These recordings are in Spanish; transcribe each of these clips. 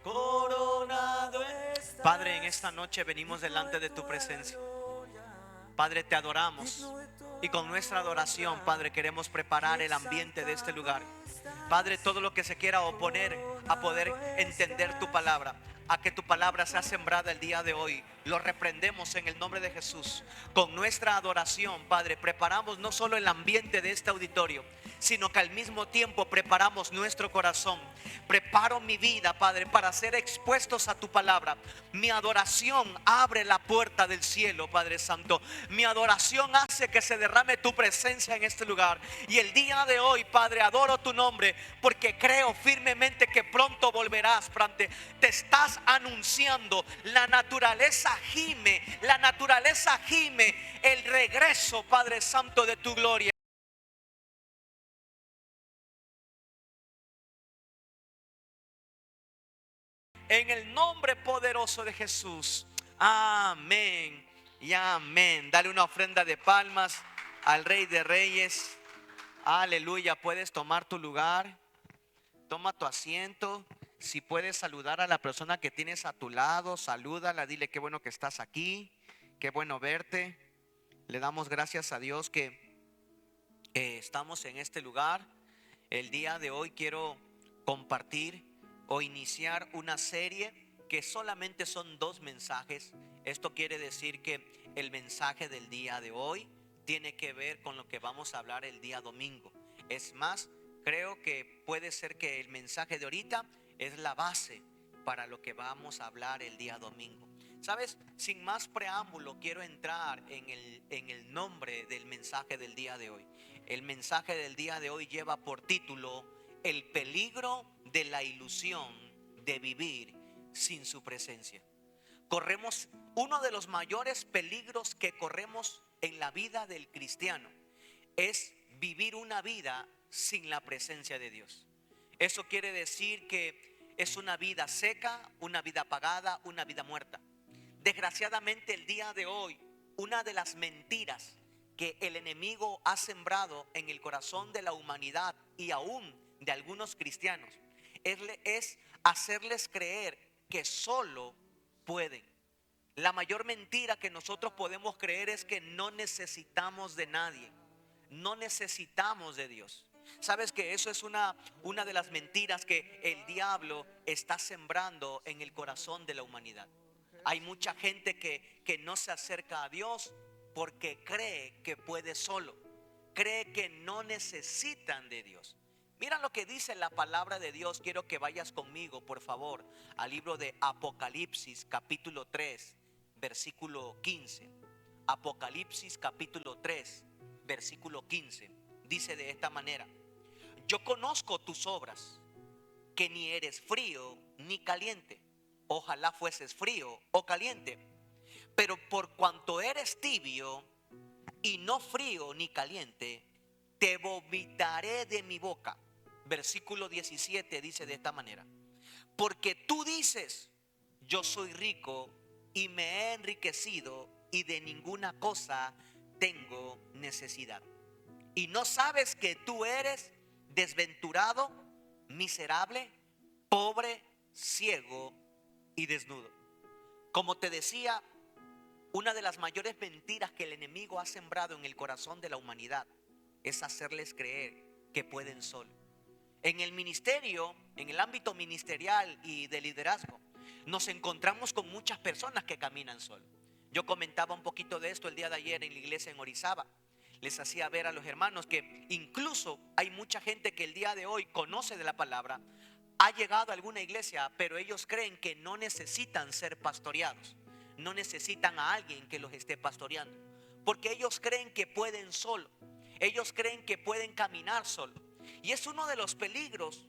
coronado estás. Padre, en esta noche venimos delante de tu presencia. Padre, te adoramos. Y con nuestra adoración, Padre, queremos preparar el ambiente de este lugar. Padre, todo lo que se quiera oponer a poder entender tu palabra, a que tu palabra sea sembrada el día de hoy, lo reprendemos en el nombre de Jesús. Con nuestra adoración, Padre, preparamos no solo el ambiente de este auditorio, sino que al mismo tiempo preparamos nuestro corazón. Preparo mi vida, Padre, para ser expuestos a tu palabra. Mi adoración abre la puerta del cielo, Padre Santo. Mi adoración hace que se derrame tu presencia en este lugar. Y el día de hoy, Padre, adoro tu nombre porque creo firmemente que pronto volverás, Padre. Te estás anunciando. La naturaleza gime el regreso, Padre Santo, de tu gloria. En el nombre poderoso de Jesús. Amén y amén. Dale una ofrenda de palmas al Rey de Reyes. Aleluya. Puedes tomar tu lugar. Toma tu asiento. Si puedes saludar a la persona que tienes a tu lado, salúdala, dile qué bueno que estás aquí, qué bueno verte. Le damos gracias a Dios que estamos en este lugar. El día de hoy quiero compartir o iniciar una serie que solamente son 2 mensajes. Esto quiere decir que el mensaje del día de hoy tiene que ver con lo que vamos a hablar el día domingo. Es más, creo que puede ser que el mensaje de ahorita es la base para lo que vamos a hablar el día domingo. ¿Sabes? Sin más preámbulo, quiero entrar en el nombre del mensaje del día de hoy. El mensaje del día de hoy lleva por título: el peligro de la ilusión de vivir sin su presencia. Corremos uno de los mayores peligros que corremos en la vida del cristiano, es vivir una vida sin la presencia de Dios. Eso quiere decir que es una vida seca, una vida apagada, una vida muerta. Desgraciadamente el día de hoy, una de las mentiras que el enemigo ha sembrado en el corazón de la humanidad y aún de algunos cristianos es hacerles creer que solo pueden. La mayor mentira que nosotros podemos creer es que no necesitamos de nadie, no necesitamos de Dios. ¿Sabes que eso es una de las mentiras que el diablo está sembrando en el corazón de la humanidad? Hay mucha gente que no se acerca a Dios porque cree que puede solo, cree que no necesitan de Dios. Mira lo que dice la palabra de Dios. Quiero que vayas conmigo, por favor, al libro de Apocalipsis capítulo 3, versículo 15. Apocalipsis capítulo 3, versículo 15. Dice de esta manera: yo conozco tus obras, que ni eres frío ni caliente. Ojalá fueses frío o caliente. Pero por cuanto eres tibio y no frío ni caliente, te vomitaré de mi boca. Versículo 17 dice de esta manera: porque tú dices, yo soy rico y me he enriquecido y de ninguna cosa tengo necesidad. Y no sabes que tú eres desventurado, miserable, pobre, ciego y desnudo. Como te decía, una de las mayores mentiras que el enemigo ha sembrado en el corazón de la humanidad es hacerles creer que pueden solo. En el ministerio, en el ámbito ministerial y de liderazgo, nos encontramos con muchas personas que caminan solo. Yo comentaba un poquito de esto el día de ayer en la iglesia en Orizaba. Les hacía ver a los hermanos que incluso hay mucha gente que el día de hoy conoce de la palabra, ha llegado a alguna iglesia, pero ellos creen que no necesitan ser pastoreados, no necesitan a alguien que los esté pastoreando, porque ellos creen que pueden solo, ellos creen que pueden caminar solo. Y es uno de los peligros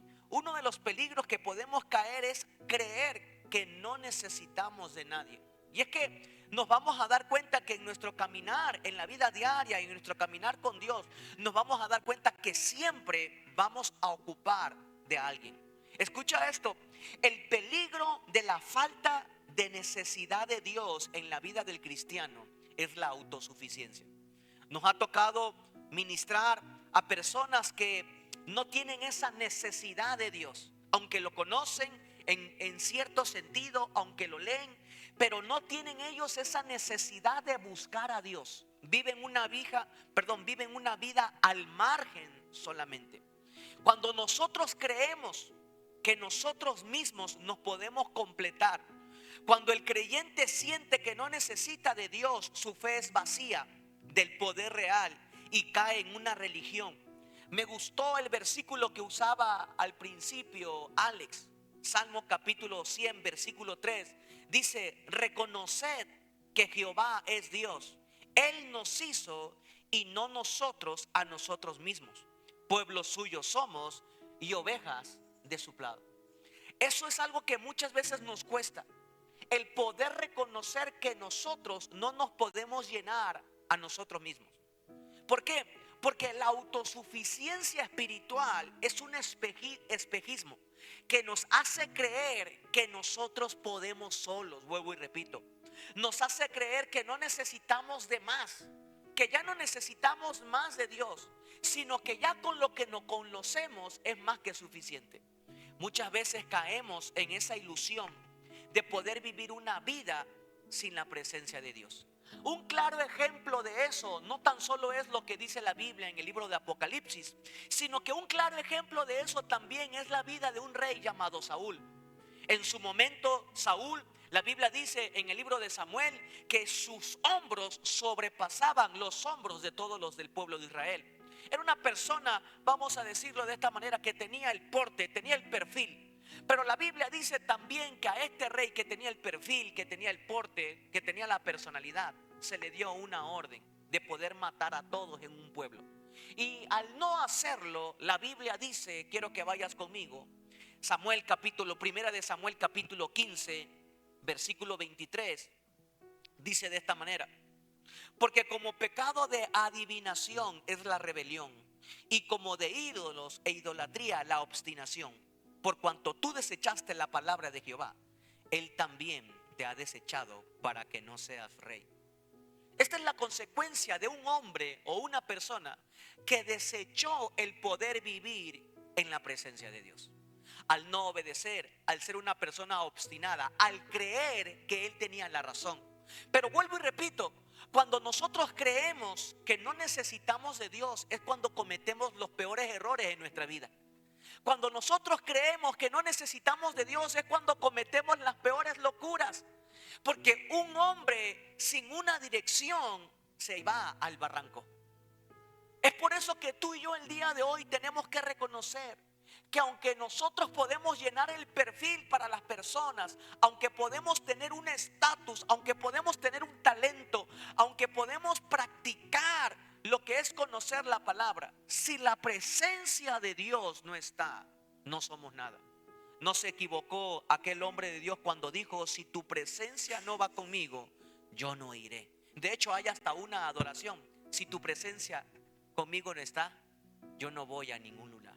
que podemos caer, es creer que no necesitamos de nadie. Y es que nos vamos a dar cuenta que en nuestro caminar, en la vida diaria, en nuestro caminar con Dios, nos vamos a dar cuenta que siempre vamos a ocupar de alguien. Escucha esto: el peligro de la falta de necesidad de Dios en la vida del cristiano es la autosuficiencia. Nos ha tocado ministrar a personas que no tienen esa necesidad de Dios, aunque lo conocen, en cierto sentido, aunque lo leen, pero no tienen ellos esa necesidad de buscar a Dios. Viven viven una vida al margen solamente. Cuando nosotros creemos que nosotros mismos nos podemos completar, cuando el creyente siente que no necesita de Dios, su fe es vacía del poder real y cae en una religión. Me gustó el versículo que usaba al principio Alex, Salmo capítulo 100, versículo 3. Dice: reconoced que Jehová es Dios. Él nos hizo y no nosotros a nosotros mismos. Pueblo suyo somos y ovejas de su prado. Eso es algo que muchas veces nos cuesta. El poder reconocer que nosotros no nos podemos llenar a nosotros mismos. ¿Por qué? Porque la autosuficiencia espiritual es un espejismo que nos hace creer que nosotros podemos solos. Vuelvo y repito, nos hace creer que no necesitamos de más, que ya no necesitamos más de Dios, sino que ya con lo que nos conocemos es más que suficiente. Muchas veces caemos en esa ilusión de poder vivir una vida sin la presencia de Dios. Un claro ejemplo de eso no tan solo es lo que dice la Biblia en el libro de Apocalipsis, sino que un claro ejemplo de eso también es la vida de un rey llamado Saúl. En su momento, Saúl, la Biblia dice en el libro de Samuel que sus hombros sobrepasaban los hombros de todos los del pueblo de Israel. Era una persona, vamos a decirlo de esta manera, que tenía el porte, tenía el perfil. Pero la Biblia dice también que a este rey que tenía el perfil, que tenía el porte, que tenía la personalidad, se le dio una orden de poder matar a todos en un pueblo. Y al no hacerlo, la Biblia dice, quiero que vayas conmigo, primera de Samuel capítulo 15, versículo 23, dice de esta manera: porque como pecado de adivinación es la rebelión, y como de ídolos e idolatría la obstinación. Por cuanto tú desechaste la palabra de Jehová, Él también te ha desechado para que no seas rey. Esta es la consecuencia de un hombre o una persona que desechó el poder vivir en la presencia de Dios. Al no obedecer, al ser una persona obstinada, al creer que él tenía la razón. Pero vuelvo y repito, cuando nosotros creemos que no necesitamos de Dios es cuando cometemos los peores errores en nuestra vida. Cuando nosotros creemos que no necesitamos de Dios es cuando cometemos las peores locuras. Porque un hombre sin una dirección se va al barranco. Es por eso que tú y yo el día de hoy tenemos que reconocer que aunque nosotros podemos llenar el perfil para las personas, aunque podemos tener un estatus, aunque podemos tener un talento, aunque podemos practicar lo que es conocer la palabra, si la presencia de Dios no está, no somos nada. No se equivocó aquel hombre de Dios cuando dijo: si tu presencia no va conmigo, yo no iré. De hecho, hay hasta una adoración: si tu presencia conmigo no está, yo no voy a ningún lugar.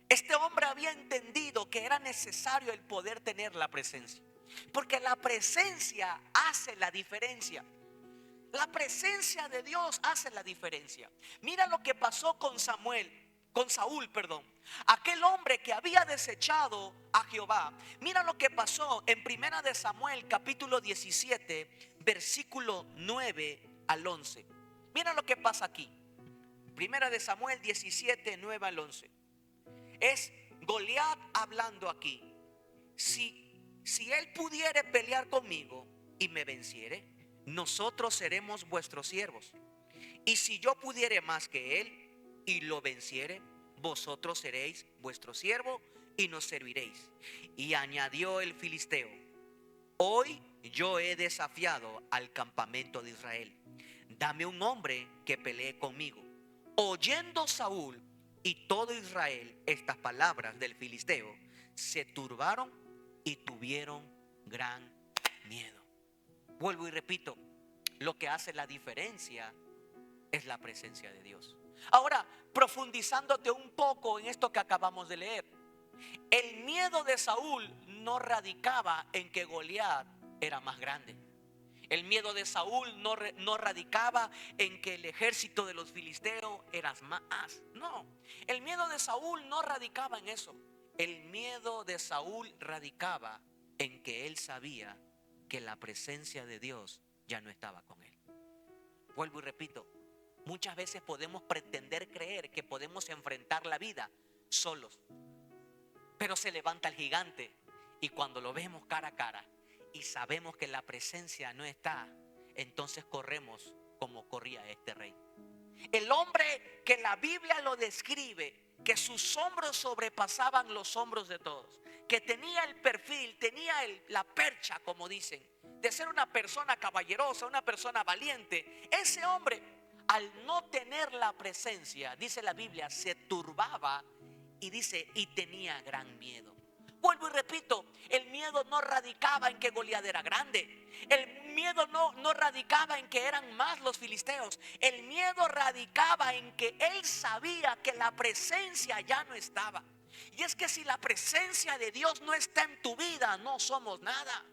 Este hombre había entendido que era necesario el poder tener la presencia, porque la presencia hace la diferencia. La presencia de Dios hace la diferencia. Mira lo que pasó con Saúl, aquel hombre que había desechado a Jehová. Mira lo que pasó en primera de Samuel capítulo 17, versículo 9 al 11. Mira lo que pasa aquí. Primera de Samuel 17, 9 al 11. Es Goliat hablando aquí. Si él pudiere pelear conmigo y me venciere, nosotros seremos vuestros siervos. Y si yo pudiere más que él y lo venciere, vosotros seréis vuestro siervo y nos serviréis. Y añadió el filisteo: hoy yo he desafiado al campamento de Israel. Dame un hombre que pelee conmigo. Oyendo Saúl y todo Israel estas palabras del filisteo, se turbaron y tuvieron gran miedo. Vuelvo y repito, lo que hace la diferencia es la presencia de Dios. Ahora, profundizándote un poco en esto que acabamos de leer, el miedo de Saúl no radicaba en que Goliat era más grande. El miedo de Saúl no radicaba en que el ejército de los filisteos era más. No, el miedo de Saúl no radicaba en eso. El miedo de Saúl radicaba en que él sabía que la presencia de Dios ya no estaba con él. Vuelvo y repito, muchas veces podemos pretender creer que podemos enfrentar la vida solos, pero se levanta el gigante y cuando lo vemos cara a cara y sabemos que la presencia no está, entonces corremos como corría este rey. El hombre que la Biblia lo describe, que sus hombros sobrepasaban los hombros de todos, que tenía el perfil, tenía la percha, como dicen, de ser una persona caballerosa, una persona valiente. Ese hombre, al no tener la presencia, dice la Biblia, se turbaba y dice, y tenía gran miedo. Vuelvo y repito, el miedo no radicaba en que Goliat era grande. El miedo no radicaba en que eran más los filisteos. El miedo radicaba en que él sabía que la presencia ya no estaba. Y es que si la presencia de Dios no está en tu vida, no somos nada.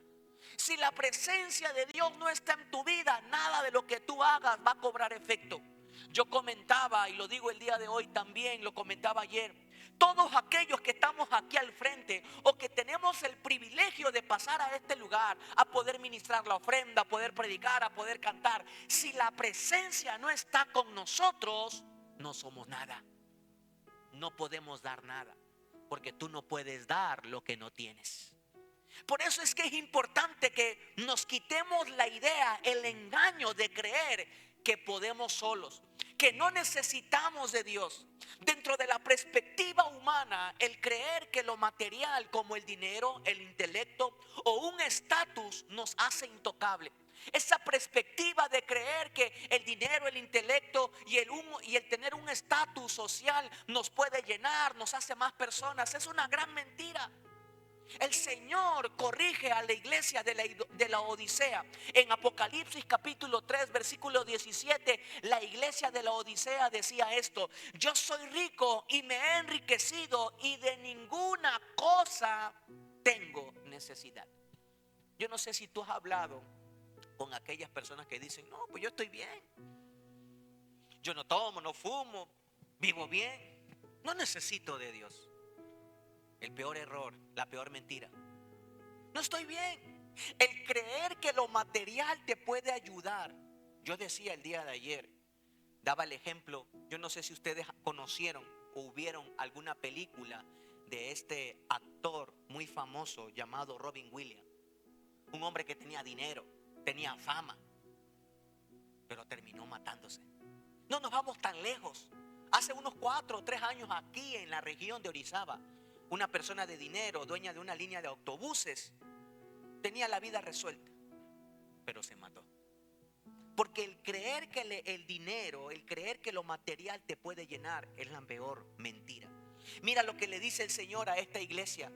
Si la presencia de Dios no está en tu vida, nada de lo que tú hagas va a cobrar efecto. Yo comentaba, y lo digo el día de hoy también, lo comentaba ayer, todos aquellos que estamos aquí al frente o que tenemos el privilegio de pasar a este lugar, a poder ministrar la ofrenda, a poder predicar, a poder cantar, si la presencia no está con nosotros, no somos nada. No podemos dar nada, porque tú no puedes dar lo que no tienes. Por eso es que es importante que nos quitemos la idea, el engaño de creer que podemos solos, que no necesitamos de Dios. Dentro de la perspectiva humana, el creer que lo material como el dinero, el intelecto o un estatus nos hace intocable. Esa perspectiva de creer que el dinero, el intelecto y el tener un estatus social nos puede llenar, nos hace más personas, es una gran mentira. El Señor corrige a la iglesia de la Odisea. En Apocalipsis capítulo 3 versículo 17, la iglesia de la Odisea decía esto: yo soy rico y me he enriquecido y de ninguna cosa tengo necesidad. Yo no sé si tú has hablado con aquellas personas que dicen, no, pues yo estoy bien, yo no tomo, no fumo, vivo bien, no necesito de Dios. El peor error, la peor mentira. No estoy bien. El creer que lo material te puede ayudar. Yo decía el día de ayer, daba el ejemplo, yo no sé si ustedes conocieron o vieron alguna película de este actor muy famoso llamado Robin Williams. Un hombre que tenía dinero, tenía fama, pero terminó matándose. No nos vamos tan lejos. Hace unos 4 o 3 años aquí en la región de Orizaba, una persona de dinero, dueña de una línea de autobuses, tenía la vida resuelta, pero se mató. Porque el creer que el dinero, el creer que lo material te puede llenar es la peor mentira. Mira lo que le dice el Señor a esta iglesia.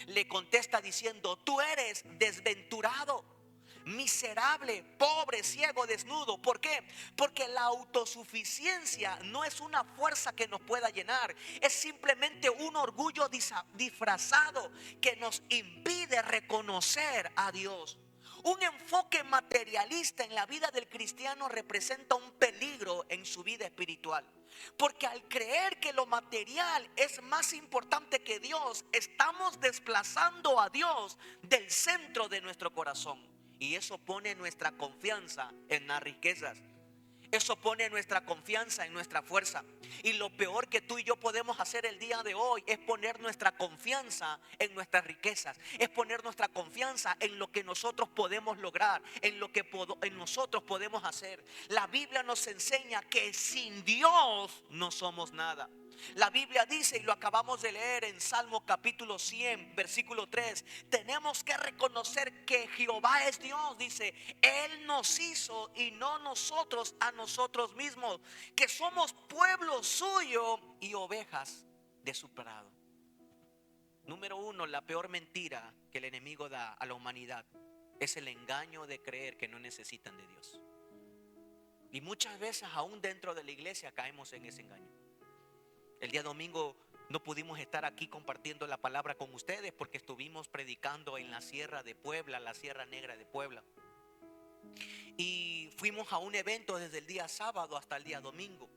Le contesta diciendo, tú eres desventurado, miserable, pobre, ciego, desnudo. ¿Por qué? Porque la autosuficiencia no es una fuerza que nos pueda llenar. Es simplemente un orgullo disfrazado que nos impide reconocer a Dios. Un enfoque materialista en la vida del cristiano representa un peligro en su vida espiritual. Porque al creer que lo material es más importante que Dios, estamos desplazando a Dios del centro de nuestro corazón. Y eso pone nuestra confianza en las riquezas. Eso pone nuestra confianza en nuestra fuerza. Y lo peor que tú y yo podemos hacer el día de hoy es poner nuestra confianza en nuestras riquezas. Es poner nuestra confianza en lo que nosotros podemos lograr, en lo que nosotros podemos hacer. La Biblia nos enseña que sin Dios no somos nada. La Biblia dice, y lo acabamos de leer en Salmo capítulo 100, versículo 3, tenemos que reconocer que Jehová es Dios. Dice, Él nos hizo y no nosotros a nosotros mismos, que somos pueblo suyo y ovejas de su prado. Número 1, la peor mentira que el enemigo da a la humanidad es el engaño de creer que no necesitan de Dios. Y muchas veces aún dentro de la iglesia caemos en ese engaño. El día domingo no pudimos estar aquí compartiendo la palabra con ustedes porque estuvimos predicando en la Sierra de Puebla, la Sierra Negra de Puebla. Y fuimos a un evento desde el día sábado hasta el día domingo.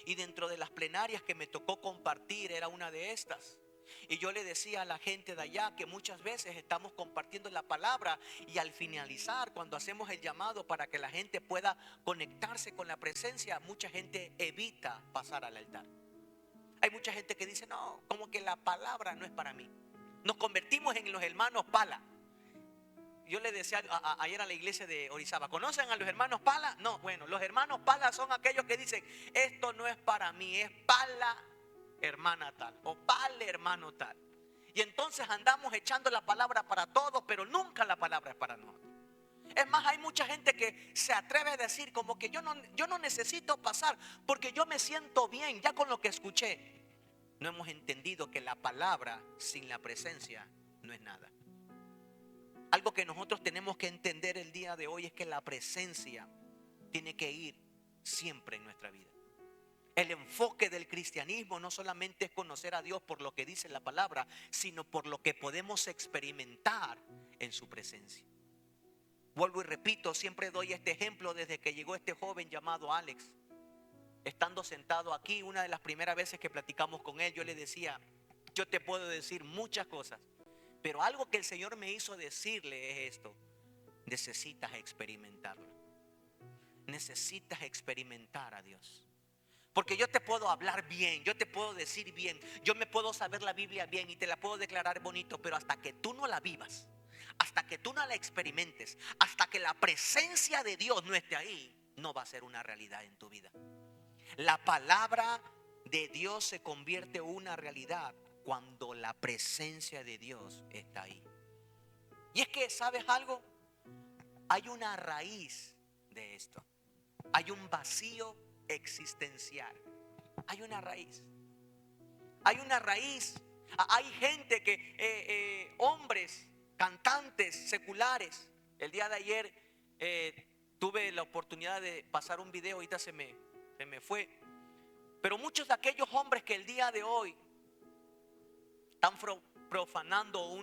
Y dentro de las plenarias que me tocó compartir era una de estas. Y yo le decía a la gente de allá que muchas veces estamos compartiendo la palabra y al finalizar, cuando hacemos el llamado para que la gente pueda conectarse con la presencia, mucha gente evita pasar al altar. Hay mucha gente que dice, no, como que la palabra no es para mí. Nos convertimos en los hermanos Pala. Yo le decía ayer a la iglesia de Orizaba, ¿conocen a los hermanos Pala? No, bueno, los hermanos Pala son aquellos que dicen, esto no es para mí, es Pala hermana tal o Pala hermano tal. Y entonces andamos echando la palabra para todos, pero nunca la palabra es para nosotros. Es más, hay mucha gente que se atreve a decir como que yo no necesito pasar porque yo me siento bien ya con lo que escuché. No hemos entendido que la palabra sin la presencia no es nada. Algo que nosotros tenemos que entender el día de hoy es que la presencia tiene que ir siempre en nuestra vida. El enfoque del cristianismo no solamente es conocer a Dios por lo que dice la palabra, sino por lo que podemos experimentar en su presencia. Vuelvo y repito, siempre doy este ejemplo desde que llegó este joven llamado Alex. Estando sentado aquí, una de las primeras veces que platicamos con él, yo le decía, yo te puedo decir muchas cosas, pero algo que el Señor me hizo decirle es esto: necesitas experimentarlo. Necesitas experimentar a Dios. Porque yo te puedo hablar bien, yo te puedo decir bien, yo me puedo saber la Biblia bien y te la puedo declarar bonito, pero hasta que tú no la vivas, hasta que tú no la experimentes, hasta que la presencia de Dios no esté ahí, no va a ser una realidad en tu vida. La palabra de Dios se convierte en una realidad cuando la presencia de Dios está ahí. Y es que, ¿sabes algo? Hay una raíz de esto. Hay un vacío existencial. Hay una raíz. Hay una raíz. Hay gente que, hombres, cantantes seculares. El día de ayer tuve la oportunidad de pasar un video, ahorita se me fue. Pero muchos de aquellos hombres que el día de hoy están profanando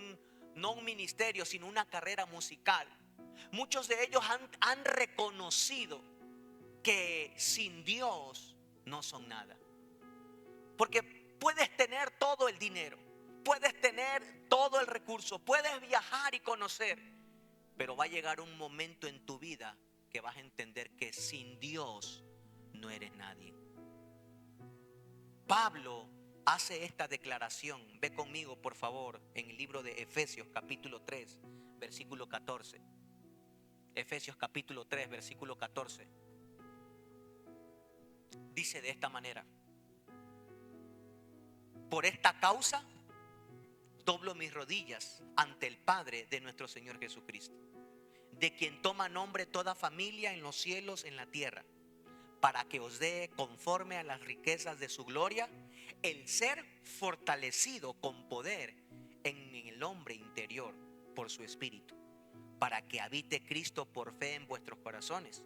no un ministerio, sino una carrera musical. Muchos de ellos han reconocido que sin Dios no son nada. Porque puedes tener todo el dinero, puedes tener todo el recurso, puedes viajar y conocer, pero va a llegar un momento en tu vida que vas a entender que sin Dios no eres nadie. Pablo hace esta declaración. Ve conmigo, por favor, en el libro de Efesios capítulo 3, versículo 14. Efesios capítulo 3, versículo 14. Dice de esta manera: por esta causa doblo mis rodillas ante el Padre de nuestro Señor Jesucristo, de quien toma nombre toda familia en los cielos, en la tierra, para que os dé, conforme a las riquezas de su gloria, el ser fortalecido con poder en el hombre interior por su espíritu, para que habite Cristo por fe en vuestros corazones,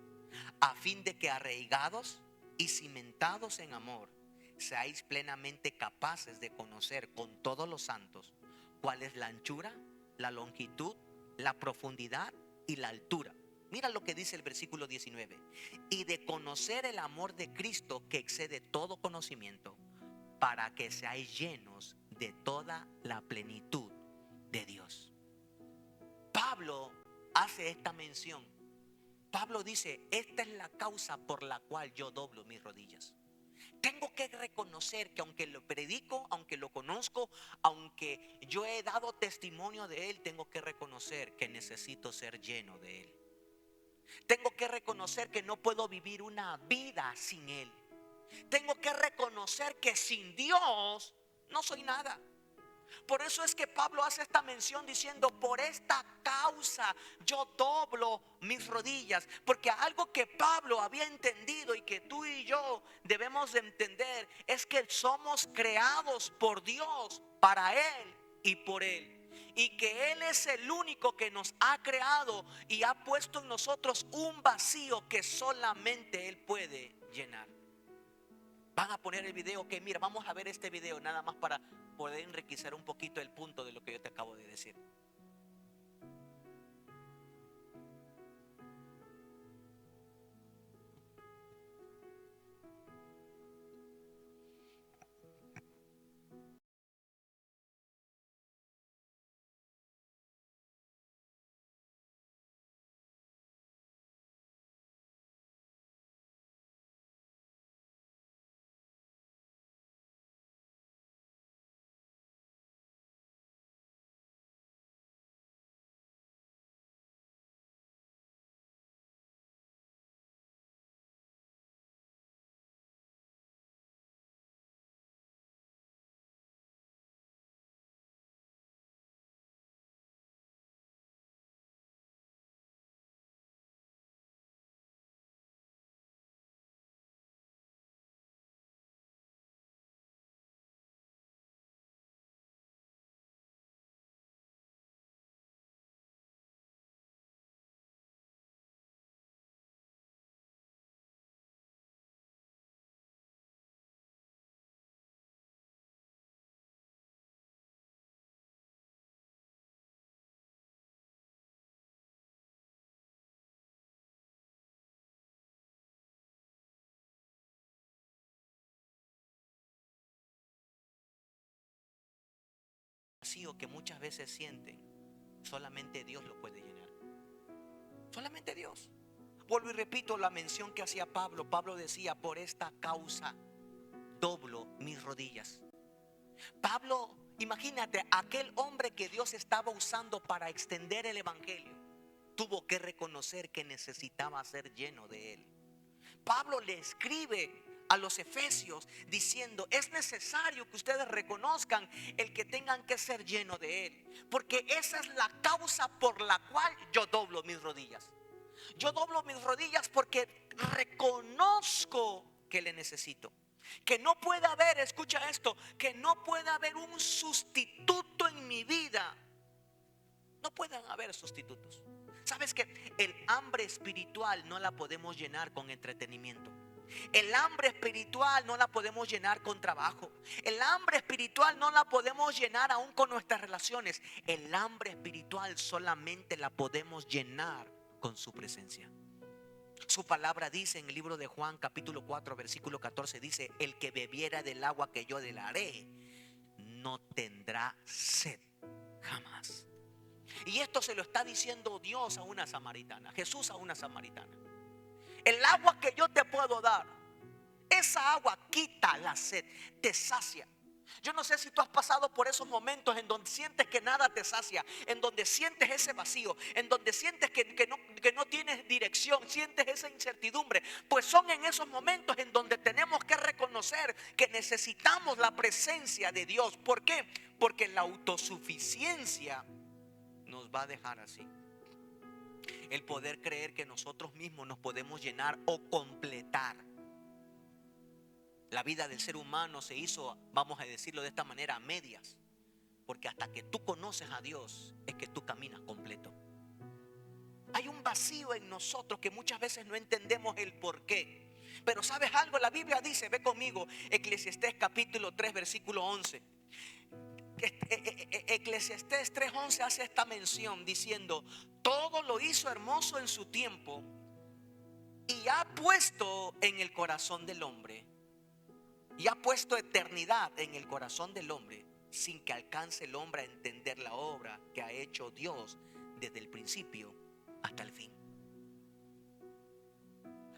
a fin de que, arraigados y cimentados en amor, seáis plenamente capaces de conocer con todos los santos cuál es la anchura, la longitud, la profundidad y la altura. Mira lo que dice el versículo 19. Y de conocer el amor de Cristo que excede todo conocimiento, para que seáis llenos de toda la plenitud de Dios. Pablo hace esta mención. Pablo dice: esta es la causa por la cual yo doblo mis rodillas. Tengo que reconocer que aunque lo predico, aunque lo conozco, aunque yo he dado testimonio de Él, tengo que reconocer que necesito ser lleno de Él. Tengo que reconocer que no puedo vivir una vida sin Él. Tengo que reconocer que sin Dios no soy nada. Por eso es que Pablo hace esta mención diciendo: por esta causa yo doblo mis rodillas. Porque algo que Pablo había entendido y que tú y yo debemos de entender es que somos creados por Dios, para Él y por Él. Y que Él es el único que nos ha creado y ha puesto en nosotros un vacío que solamente Él puede llenar. Van a poner el video, que mira, vamos a ver este video nada más para poder enriquecer un poquito el punto de lo que yo te acabo de decir. vacío que muchas veces sienten, solamente Dios lo puede llenar. Solamente Dios. Vuelvo y repito la mención que hacía Pablo. Pablo decía: por esta causa doblo mis rodillas. Pablo, imagínate, aquel hombre que Dios estaba usando para extender el evangelio, tuvo que reconocer que necesitaba ser lleno de él. Pablo le escribe a los efesios diciendo: es necesario que ustedes reconozcan el que tengan que ser lleno de él, porque esa es la causa por la cual yo doblo mis rodillas. Yo doblo mis rodillas porque reconozco que le necesito. Que no puede haber, escucha esto, que no puede haber un sustituto en mi vida. No pueden haber sustitutos. ¿Sabes que el hambre espiritual no la podemos llenar con entretenimiento? El hambre espiritual no la podemos llenar con trabajo. El hambre espiritual no la podemos llenar aún con nuestras relaciones. El hambre espiritual solamente la podemos llenar con su presencia. Su palabra dice en el libro de Juan capítulo 4 versículo 14, dice: el que bebiera del agua que yo le daré no tendrá sed jamás. Y esto se lo está diciendo Dios a una samaritana, Jesús a una samaritana. El agua que yo te puedo dar, esa agua quita la sed, te sacia. Yo no sé si tú has pasado por esos momentos en donde sientes que nada te sacia, en donde sientes ese vacío, en donde sientes que no tienes dirección, sientes esa incertidumbre. Pues son en esos momentos en donde tenemos que reconocer que necesitamos la presencia de Dios. ¿Por qué? Porque la autosuficiencia nos va a dejar así. El poder creer que nosotros mismos nos podemos llenar o completar. La vida del ser humano se hizo, vamos a decirlo de esta manera, a medias. Porque hasta que tú conoces a Dios es que tú caminas completo. Hay un vacío en nosotros que muchas veces no entendemos el por qué. Pero ¿sabes algo? La Biblia dice, ve conmigo, Eclesiastés capítulo 3 versículo 11. Eclesiastés 3:11 hace esta mención diciendo: todo lo hizo hermoso en su tiempo y ha puesto en el corazón del hombre, y ha puesto eternidad en el corazón del hombre, sin que alcance el hombre a entender la obra que ha hecho Dios desde el principio hasta el fin.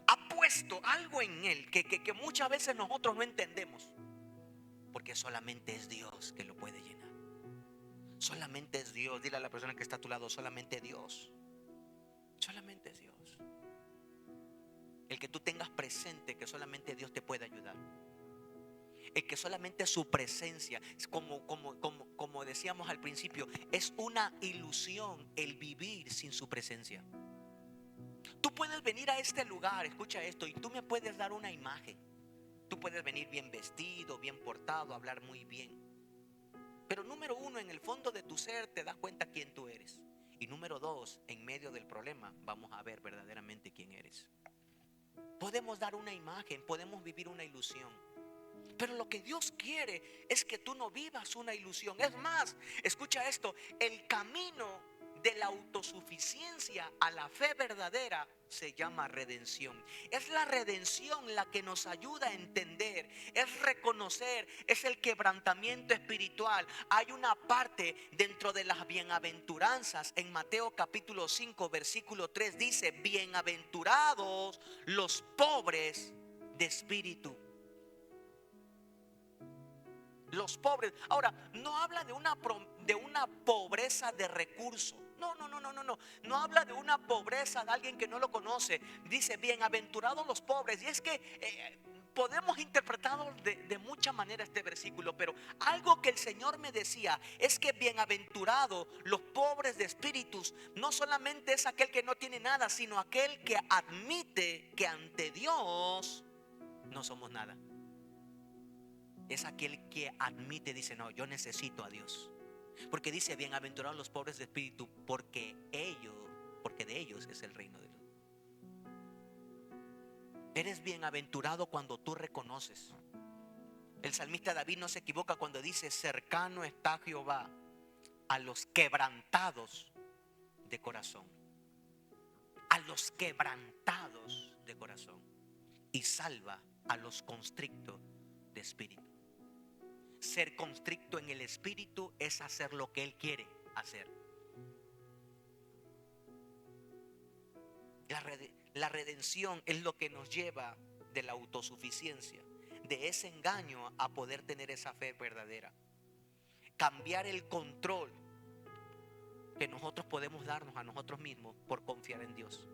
Ha puesto algo en él que muchas veces nosotros no entendemos, porque solamente es Dios que lo puede llenar. Solamente es Dios. Dile a la persona que está a tu lado: solamente Dios. Solamente es Dios. El que tú tengas presente que solamente Dios te puede ayudar. El que solamente su presencia, como decíamos al principio, es una ilusión el vivir sin su presencia. Tú puedes venir a este lugar, escucha esto, y tú me puedes dar una imagen. Tú puedes venir bien vestido, bien portado, hablar muy bien. Pero número uno, en el fondo de tu ser te das cuenta quién tú eres. Y número dos, en medio del problema vamos a ver verdaderamente quién eres. Podemos dar una imagen, podemos vivir una ilusión. Pero lo que Dios quiere es que tú no vivas una ilusión. Es más, escucha esto, el camino de la autosuficiencia a la fe verdadera se llama redención. Es la redención la que nos ayuda a entender, es reconocer, es el quebrantamiento espiritual. Hay una parte dentro de las bienaventuranzas en Mateo capítulo 5 versículo 3 dice: bienaventurados los pobres de espíritu. Los pobres. Ahora, no habla de una pobreza de recursos. No habla de una pobreza de alguien que no lo conoce. Dice: bienaventurados los pobres. Y es que podemos interpretarlo de mucha manera este versículo, pero algo que el Señor me decía es que bienaventurados los pobres de espíritus no solamente es aquel que no tiene nada, sino aquel que admite que ante Dios no somos nada. Es aquel que admite, dice: no, yo necesito a Dios. Porque dice: bienaventurados los pobres de espíritu, porque de ellos es el reino de Dios. Eres bienaventurado cuando tú reconoces. El salmista David no se equivoca cuando dice: cercano está Jehová a los quebrantados de corazón. A los quebrantados de corazón. Y salva a los constrictos de espíritu. Ser constricto en el espíritu es hacer lo que Él quiere hacer. La redención es lo que nos lleva de la autosuficiencia, de ese engaño, a poder tener esa fe verdadera. Cambiar el control que nosotros podemos darnos a nosotros mismos por confiar en Dios.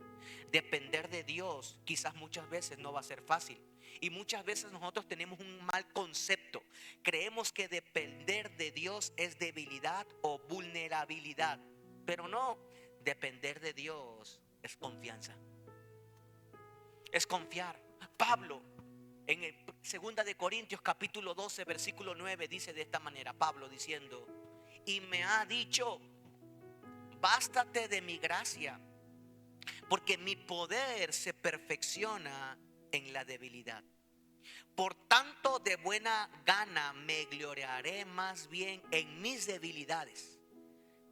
Depender de Dios quizás muchas veces no va a ser fácil. Y muchas veces nosotros tenemos un mal concepto. Creemos que depender de Dios es debilidad o vulnerabilidad. Pero no, depender de Dios es confianza. Es confiar. Pablo, en el 2 de Corintios capítulo 12 versículo 9 dice de esta manera, Pablo diciendo: y me ha dicho, bástate de mi gracia, porque mi poder se perfecciona en la debilidad. Por tanto, de buena gana me gloriaré más bien en mis debilidades,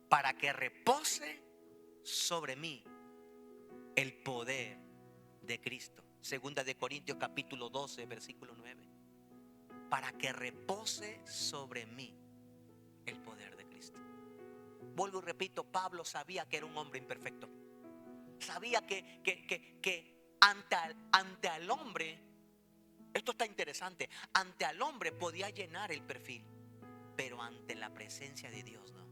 para que repose sobre mí el poder de Cristo. 2 de Corintios capítulo 12 versículo 9. Para que repose sobre mí el poder de Cristo. Vuelvo y repito, Pablo sabía que era un hombre imperfecto. Sabía que ante al hombre, esto está interesante, ante al hombre podía llenar el perfil, pero ante la presencia de Dios no.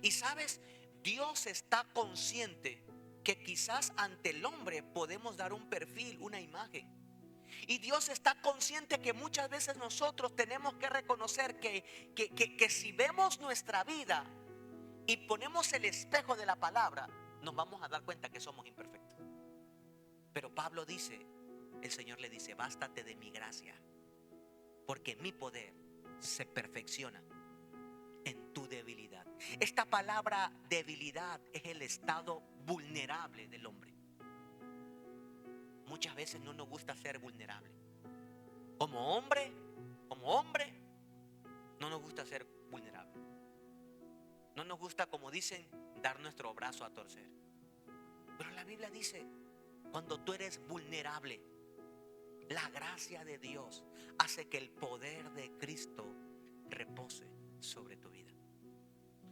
Y sabes, Dios está consciente que quizás ante el hombre podemos dar un perfil, una imagen. Y Dios está consciente que muchas veces nosotros tenemos que reconocer que si vemos nuestra vida y ponemos el espejo de la palabra, nos vamos a dar cuenta que somos imperfectos. Pero Pablo dice, el Señor le dice, bástate de mi gracia, porque mi poder se perfecciona en tu debilidad. Esta palabra debilidad es el estado vulnerable del hombre. Muchas veces no nos gusta ser vulnerable. Como hombre, no nos gusta ser vulnerable. No nos gusta, como dicen, dar nuestro brazo a torcer. Pero la Biblia dice, cuando tú eres vulnerable, la gracia de Dios hace que el poder de Cristo repose sobre tu vida.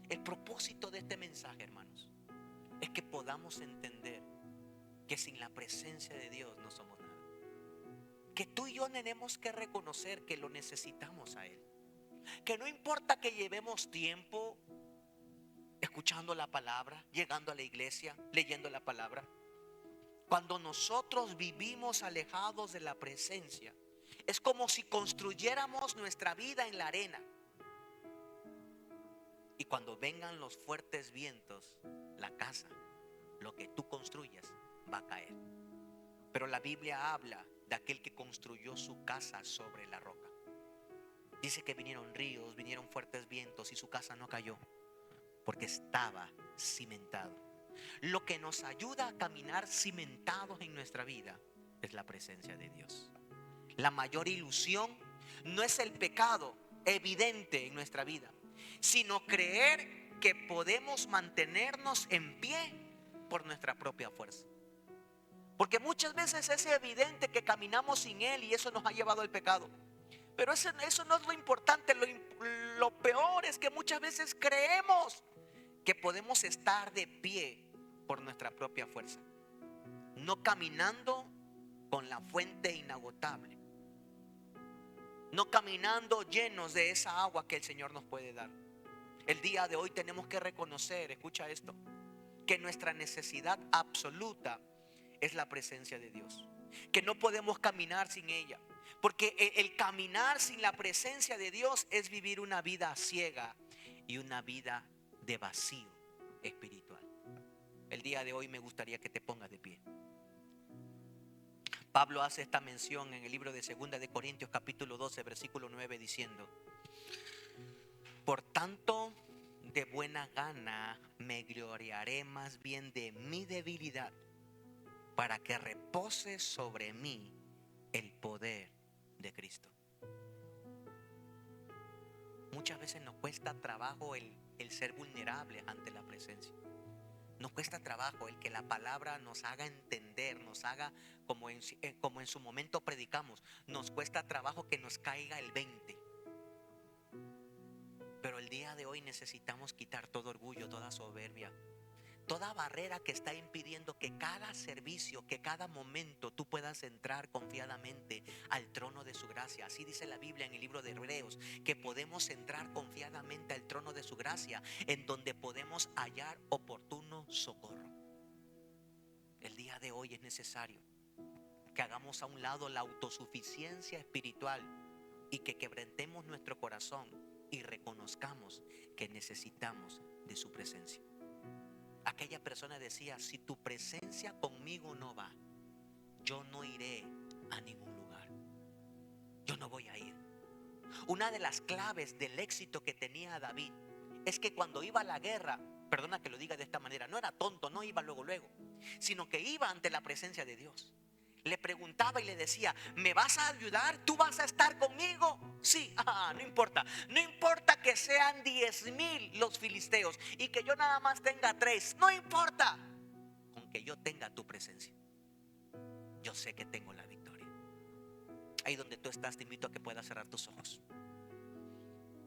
El propósito de este mensaje, hermanos, es que podamos entender que sin la presencia de Dios no somos nada. Que tú y yo tenemos que reconocer que lo necesitamos a Él. Que no importa que llevemos tiempo escuchando la palabra, llegando a la iglesia, leyendo la palabra. Cuando nosotros vivimos alejados de la presencia, es como si construyéramos nuestra vida en la arena. Y cuando vengan los fuertes vientos, la casa, lo que tú construyas, va a caer. Pero la Biblia habla de aquel que construyó su casa sobre la roca. Dice que vinieron ríos, vinieron fuertes vientos y su casa no cayó, porque estaba cimentado. Lo que nos ayuda a caminar cimentados en nuestra vida es la presencia de Dios. La mayor ilusión no es el pecado evidente en nuestra vida, sino creer que podemos mantenernos en pie por nuestra propia fuerza. Porque muchas veces es evidente que caminamos sin Él y eso nos ha llevado al pecado. Pero eso no es lo importante. Lo peor es que muchas veces creemos que podemos estar de pie por nuestra propia fuerza, no caminando con la fuente inagotable, no caminando llenos de esa agua que el Señor nos puede dar. El día de hoy tenemos que reconocer, escucha esto, que nuestra necesidad absoluta es la presencia de Dios, que no podemos caminar sin ella, porque el caminar sin la presencia de Dios es vivir una vida ciega y una vida de vacío espiritual. El día de hoy me gustaría que te pongas de pie. Pablo hace esta mención en el libro de 2 de Corintios capítulo 12 versículo 9 diciendo: por tanto, de buena gana me gloriaré más bien de mi debilidad, para que repose sobre mí el poder de Cristo. Muchas veces nos cuesta trabajo el ser vulnerables ante la presencia. Nos cuesta trabajo el que la palabra nos haga entender, nos haga como en su momento predicamos. Nos cuesta trabajo que nos caiga el 20. el día de hoy necesitamos quitar todo orgullo, toda soberbia, toda barrera que está impidiendo que cada servicio, que cada momento tú puedas entrar confiadamente al trono de su gracia. Así dice la Biblia en el libro de Hebreos, que podemos entrar confiadamente al trono de su gracia, en donde podemos hallar oportuno socorro. El día de hoy es necesario que hagamos a un lado la autosuficiencia espiritual y que quebrantemos nuestro corazón y reconozcamos que necesitamos de su presencia. Aquella persona decía: si tu presencia conmigo no va, yo no iré a ningún lugar. Yo no voy a ir. Una de las claves del éxito que tenía David es que cuando iba a la guerra, perdona que lo diga de esta manera, no era tonto, no iba luego, sino que iba ante la presencia de Dios. Le preguntaba y le decía: ¿me vas a ayudar? ¿Tú vas a estar conmigo? Sí, no importa. No importa que sean 10,000 los filisteos y que yo nada más tenga 3. No importa. Con que yo tenga tu presencia, yo sé que tengo la victoria. Ahí donde tú estás, te invito a que puedas cerrar tus ojos.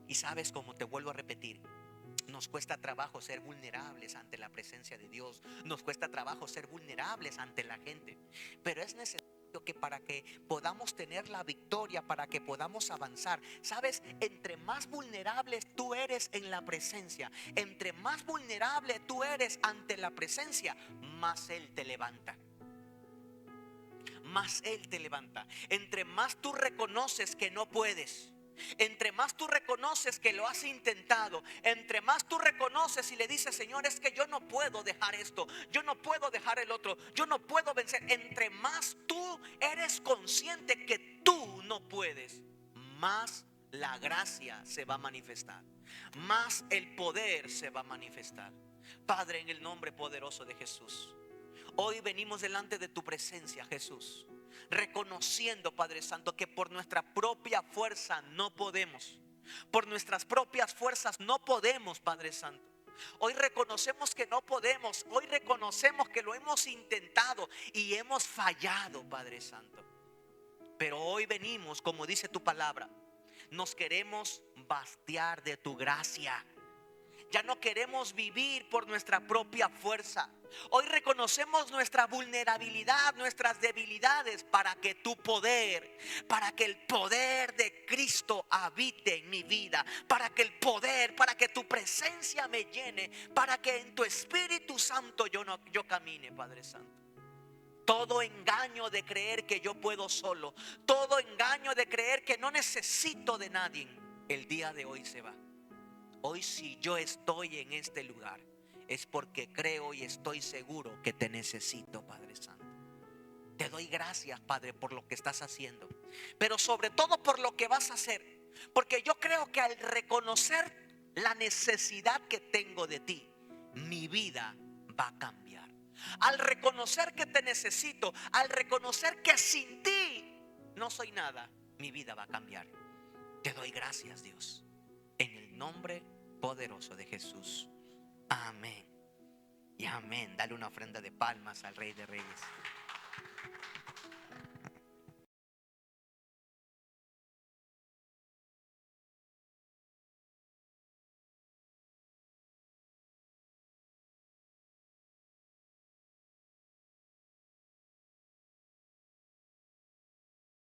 Y sabes, como te vuelvo a repetir, nos cuesta trabajo ser vulnerables ante la presencia de Dios. Nos cuesta trabajo ser vulnerables ante la gente. Pero es necesario que para que podamos tener la victoria, para que podamos avanzar, sabes, entre más vulnerables tú eres en la presencia, entre más vulnerable tú eres ante la presencia, más Él te levanta. Más Él te levanta. Entre más tú reconoces que no puedes, entre más tú reconoces que lo has intentado, entre más tú reconoces y le dices: Señor, es que yo no puedo dejar esto, yo no puedo dejar el otro, yo no puedo vencer. Entre más tú eres consciente que tú no puedes, más la gracia se va a manifestar, más el poder se va a manifestar. Padre, en el nombre poderoso de Jesús, hoy venimos delante de tu presencia, Jesús, reconociendo, Padre Santo, que por nuestra propia fuerza no podemos. Por nuestras propias fuerzas no podemos, Padre Santo. Hoy reconocemos que no podemos. Hoy reconocemos que lo hemos intentado y hemos fallado, Padre Santo. Pero hoy venimos, como dice tu palabra, nos queremos bastiar de tu gracia. Ya no queremos vivir por nuestra propia fuerza. Hoy reconocemos nuestra vulnerabilidad, nuestras debilidades, para que tu poder, para que el poder de Cristo habite en mi vida, para que el poder, para que tu presencia me llene, para que en tu Espíritu Santo yo camine, Padre Santo. Todo engaño de creer que yo puedo solo, todo engaño de creer que no necesito de nadie, el día de hoy se va. Hoy, si yo estoy en este lugar, es porque creo y estoy seguro que te necesito, Padre Santo. Te doy gracias, Padre, por lo que estás haciendo, pero sobre todo por lo que vas a hacer, porque yo creo que al reconocer la necesidad que tengo de ti, mi vida va a cambiar. Al reconocer que te necesito, al reconocer que sin ti no soy nada, mi vida va a cambiar. Te doy gracias, Dios, en el nombre poderoso de Jesús. Amén y amén. Dale una ofrenda de palmas al Rey de Reyes.